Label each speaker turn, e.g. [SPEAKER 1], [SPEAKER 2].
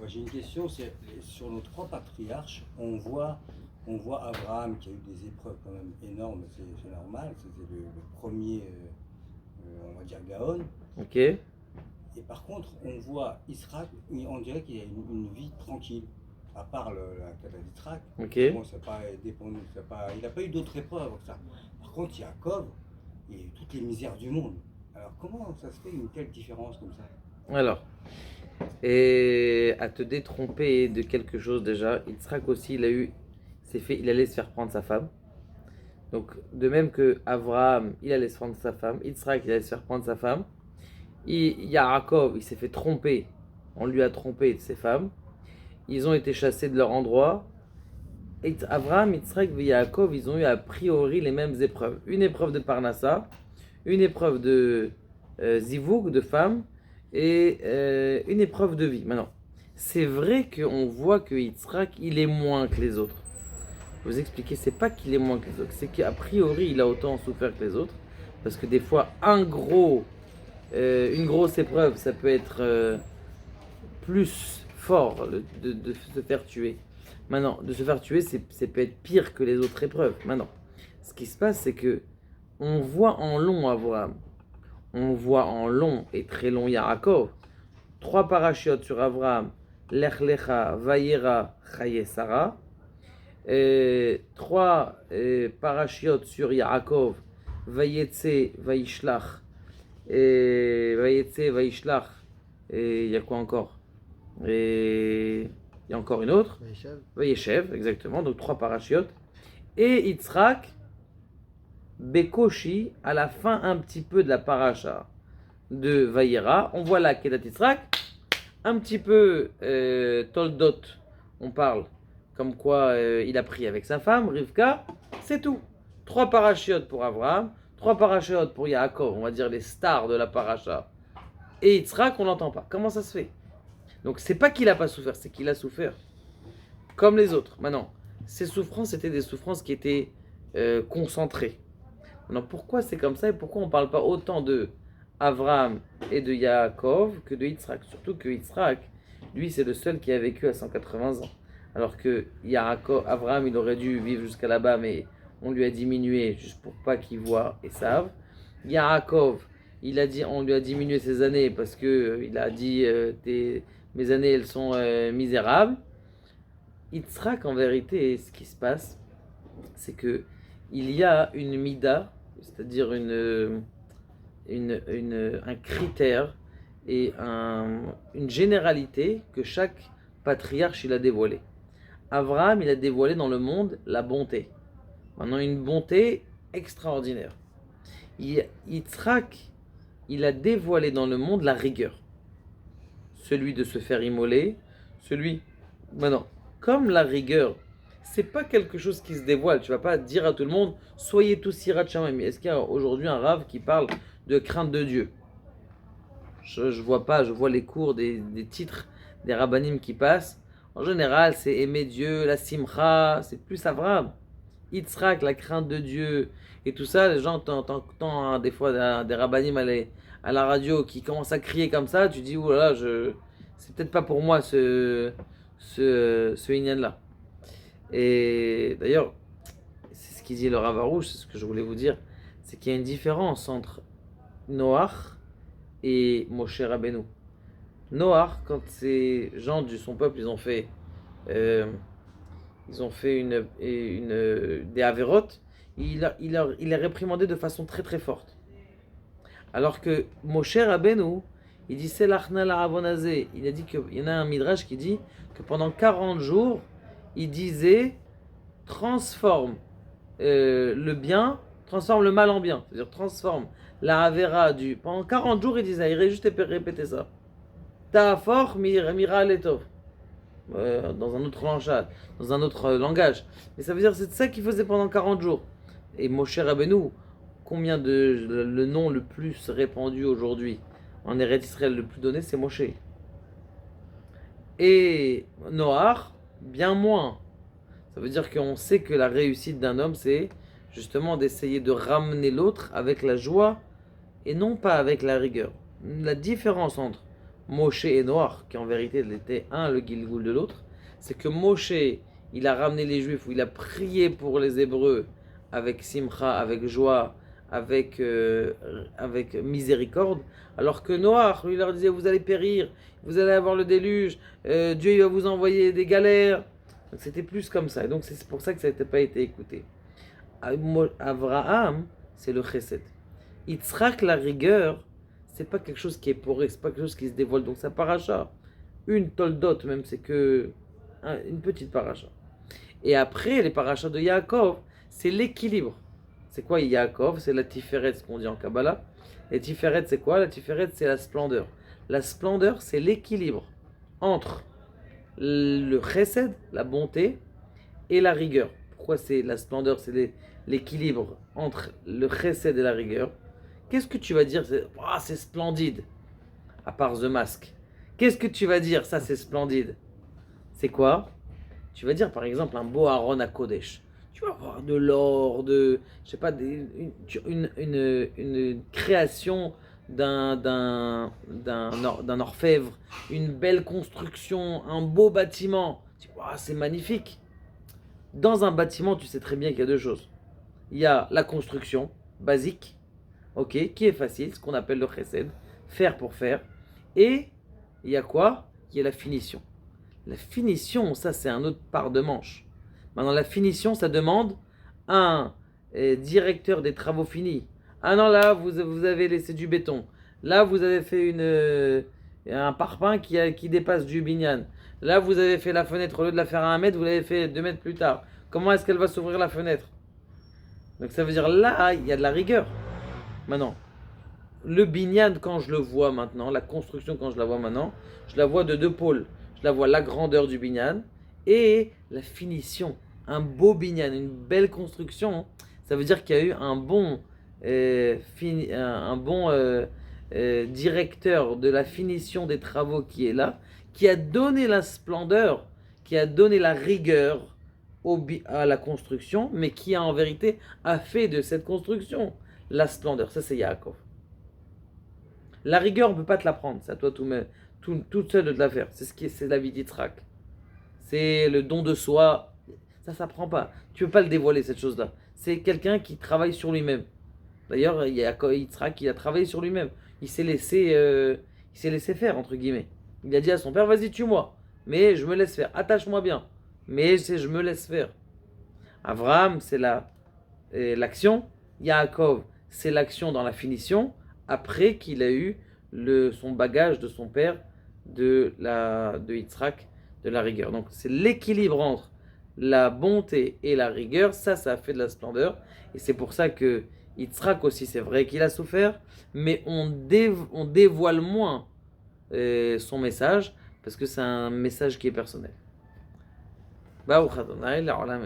[SPEAKER 1] j'ai une question, c'est sur nos trois patriarches, on voit Abraham qui a eu des épreuves quand même énormes, c'est normal, c'était le premier, on va dire Gaon.
[SPEAKER 2] Ok.
[SPEAKER 1] Et par contre, on voit Israël, on dirait qu'il a une vie tranquille, à part la catastrophe d'Israël.
[SPEAKER 2] Ok.
[SPEAKER 1] Bon, il n'a pas eu d'autres épreuves que ça. Par contre, Yaakov, il a eu toutes les misères du monde. Alors comment ça se fait une telle différence comme ça?
[SPEAKER 2] Alors, et à te détromper de quelque chose déjà, Yitzhak aussi, il allait se faire prendre sa femme. Donc, de même que Abraham, il allait se prendre sa femme, Yitzhak, il allait se faire prendre sa femme. Yaakov, il s'est fait tromper, on lui a trompé de ses femmes. Ils ont été chassés de leur endroit. Et Abraham, Yitzhak et Yaakov, ils ont eu a priori les mêmes épreuves. Une épreuve de Parnassa, une épreuve de Zivouk, de femme, et une épreuve de vie. Maintenant, c'est vrai qu'on voit que Yitzhak, il est moins que les autres. Je vais vous expliquer, c'est pas qu'il est moins que les autres, c'est qu'a priori, il a autant souffert que les autres. Parce que des fois, une grosse épreuve, ça peut être plus fort de se faire tuer. Maintenant, de se faire tuer, c'est peut être pire que les autres épreuves. Maintenant, ce qui se passe, c'est que on voit en long Abraham, on voit en long et très long Yaakov, 3 parachutes sur Abraham, Lech Lecha, Vayera, Chaye Sarah, 3 parachutes sur Yaakov, Vayetse, Vayishlach, Vayetse, Vayishlach, et il y a quoi encore? Et il y a encore une autre. Vayeshev, exactement, donc 3 parachutes. Et Yitzhak, Bekoshi, à la fin un petit peu de la paracha de Vayera, on voit là Kedat Yitzhak, un petit peu Toldot, on parle comme quoi il a pris avec sa femme, Rivka, c'est tout. 3 parachutes pour Abraham, 3 parachutes pour Yaakov, on va dire les stars de la paracha. Et Yitzhak, on n'entend pas. Comment ça se fait? Donc c'est pas qu'il a pas souffert, c'est qu'il a souffert comme les autres. Maintenant, ces souffrances étaient des souffrances qui étaient concentrées. Maintenant, pourquoi c'est comme ça et pourquoi on ne parle pas autant de Avraham et de Yaakov que de Yitzhak? Surtout que Yitzhak, lui, c'est le seul qui a vécu à 180 ans. Alors que Avraham, il aurait dû vivre jusqu'à là-bas, mais on lui a diminué juste pour pas qu'il voit et savent. Yaakov, on lui a diminué ses années parce que il a dit mes années, elles sont misérables. Yitzhak, en vérité, ce qui se passe, c'est que il y a une mida, c'est-à-dire un critère et une généralité que chaque patriarche il a dévoilé. Abraham, il a dévoilé dans le monde la bonté. Maintenant, une bonté extraordinaire. Yitzhak, il a dévoilé dans le monde la rigueur. Celui de se faire immoler, Maintenant, comme la rigueur, c'est pas quelque chose qui se dévoile. Tu vas pas dire à tout le monde, soyez tous Yirat Shamayim. Est-ce qu'il y a aujourd'hui un rave qui parle de crainte de Dieu? Je vois pas, je vois les cours des titres des rabbanim qui passent. En général, c'est aimer Dieu, la simcha, c'est plus Avraham. Yitzhak, la crainte de Dieu et tout ça. Les gens t'entendent des fois des rabbanim à la radio qui commencent à crier comme ça. Tu dis, oulala, c'est peut-être pas pour moi ce inyan-là. Et d'ailleurs, c'est ce qu'il dit le Rav Arush, c'est ce que je voulais vous dire, c'est qu'il y a une différence entre Noach et Moshe Rabbeinu. Noach, quand ces gens de son peuple, ils ont fait des avérotes, il est réprimandé de façon très très forte. Alors que Moshe Rabbeinu, il dit c'est l'achna la avonazé. Il a dit qu'il y en a un midrash qui dit que pendant 40 jours, il disait transforme le bien, transforme le mal en bien. C'est-à-dire transforme la avera du. Pendant 40 jours, il disait, il juste répéter ça. Ta'afor mira letov. Dans un autre langage. Mais ça veut dire c'est ça qu'il faisait pendant 40 jours. Et Moshe Rabbeinu, le nom le plus répandu aujourd'hui en Eretz Israël, le plus donné, c'est Moshe. Et Noach, bien moins. Ça veut dire qu'on sait que la réussite d'un homme, c'est justement d'essayer de ramener l'autre avec la joie et non pas avec la rigueur. La différence entre Moshe et Noach, qui en vérité étaient un, le Gilgoul de l'autre, c'est que Moshe, il a ramené les Juifs, ou il a prié pour les Hébreux avec simcha, avec joie, avec miséricorde, alors que Noach, lui, leur disait, vous allez périr, vous allez avoir le déluge, Dieu il va vous envoyer des galères. Donc c'était plus comme ça, et donc c'est pour ça que ça n'a pas été écouté. Abraham, c'est le chesed. Yitzhak, la rigueur, c'est pas quelque chose qui est poré, c'est pas quelque chose qui se dévoile. Donc ça paracha, une toldot même, c'est que une petite paracha. Et après, les parachas de Yaakov, c'est l'équilibre. C'est quoi Yaakov? C'est la tiferet, ce qu'on dit en Kabbalah. Et tiferet, c'est quoi? La tiferet, c'est la splendeur. La splendeur, c'est l'équilibre entre le chesed, la bonté, et la rigueur. Pourquoi c'est la splendeur? C'est l'équilibre entre le chesed et la rigueur. Qu'est-ce que tu vas dire? C'est splendide. À part The Mask. Qu'est-ce que tu vas dire? Ça, c'est splendide. C'est quoi? Tu vas dire, par exemple, un beau Aaron à Kodesh. Tu vas avoir de l'or, je sais pas, une création d'un orfèvre, une belle construction, un beau bâtiment. Tu dis, c'est magnifique. Dans un bâtiment, tu sais très bien qu'il y a deux choses. Il y a la construction basique, ok, qui est facile, ce qu'on appelle le chesed, faire pour faire. Et il y a quoi? Il y a la finition. La finition, ça c'est un autre part de manche. Maintenant, la finition, ça demande un directeur des travaux finis. Ah non, là, vous avez laissé du béton. Là, vous avez fait un parpaing qui dépasse du binyan. Là, vous avez fait la fenêtre, au lieu de la faire à 1 mètre, vous l'avez fait 2 mètres plus tard. Comment est-ce qu'elle va s'ouvrir la fenêtre? Donc ça veut dire là, il y a de la rigueur. Maintenant, le binyan, quand je le vois maintenant, la construction, quand je la vois maintenant, je la vois de deux pôles. Je la vois la grandeur du binyan et la finition. Un beau binyan, une belle construction, ça veut dire qu'il y a eu un bon, directeur de la finition des travaux qui est là, qui a donné la splendeur, qui a donné la rigueur à la construction, mais qui en vérité a fait de cette construction la splendeur. Ça, c'est Yaakov. La rigueur, on ne peut pas te l'apprendre, c'est à toi toute seule de te la faire. C'est la vie d'Yitzhak. C'est le don de soi. Ça s'apprend pas. Tu peux pas le dévoiler, cette chose-là. C'est quelqu'un qui travaille sur lui-même. D'ailleurs, il y a Yitzhak qui a travaillé sur lui-même. Il s'est laissé faire, entre guillemets. Il a dit à son père, vas-y, tue-moi. Mais je me laisse faire. Attache-moi bien. Mais je me laisse faire. Abraham, c'est l'action. Yaakov, c'est l'action dans la finition. Après qu'il a eu son bagage de son père, de Yitzhak, de la rigueur. Donc c'est l'équilibre entre la bonté et la rigueur, ça a fait de la splendeur. Et c'est pour ça que Yitzhak aussi, c'est vrai qu'il a souffert, mais on dévoile moins son message, parce que c'est un message qui est personnel. Baruch Adonai, la olam